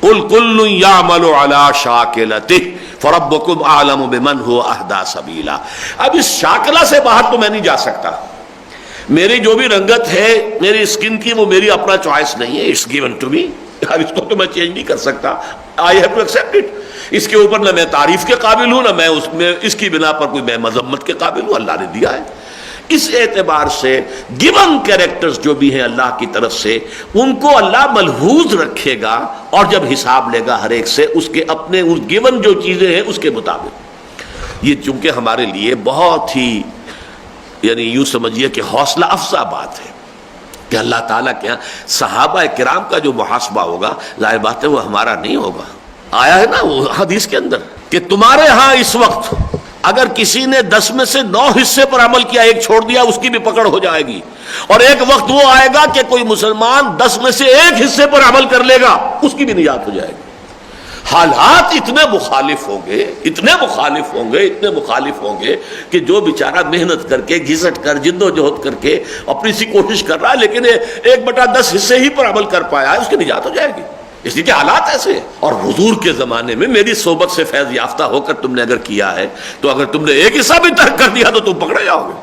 قل کل یعمل علی شاکلتہ فربکم اعلم بمن هو اہدی سبیلا. اب اس شاکلہ سے باہر تو میں نہیں جا سکتا. میری جو بھی رنگت ہے میری اسکن کی وہ میری اپنا چوائس نہیں ہے. It's given to me. اب اس کو تو میں چینج نہیں کر سکتا. I have to accept it. اس کے اوپر نہ میں تعریف کے قابل ہوں نہ میں اس کی بنا پر کوئی میں مذمت کے قابل ہوں. اللہ نے دیا ہے. اس اعتبار سے گیون کیریکٹرز جو بھی ہیں اللہ کی طرف سے ان کو اللہ ملحوظ رکھے گا اور جب حساب لے گا ہر ایک سے اس کے اپنے اس گیون جو چیزیں ہیں اس کے مطابق. یہ چونکہ ہمارے لیے بہت ہی یعنی یوں سمجھیے کہ حوصلہ افزا بات ہے کہ اللہ تعالیٰ کے یہاں صحابہ کرام کا جو محاسبہ ہوگا ظاہر بات ہے وہ ہمارا نہیں ہوگا. آیا ہے نا وہ حدیث کے اندر کہ تمہارے ہاں اس وقت اگر کسی نے 10 میں سے 9 حصے پر عمل کیا ایک چھوڑ دیا اس کی بھی پکڑ ہو جائے گی. اور ایک وقت وہ آئے گا کہ کوئی مسلمان 10 میں سے 1 حصے پر عمل کر لے گا اس کی بھی نجات ہو جائے گی. حالات اتنے مخالف ہوں گے اتنے مخالف ہوں گے کہ جو بیچارہ محنت کر کے گھسٹ کر جد و جہد کر کے اپنی سی کوشش کر رہا ہے لیکن 1/10 حصے ہی پر عمل کر پایا ہے اس کی نجات ہو جائے گی. اس لیے کہ حالات ایسے ہیں. اور حضور کے زمانے میں میری صحبت سے فیض یافتہ ہو کر تم نے اگر کیا ہے تو اگر تم نے 1 حصہ بھی ترک کر دیا تو تم پکڑے جاؤ گے.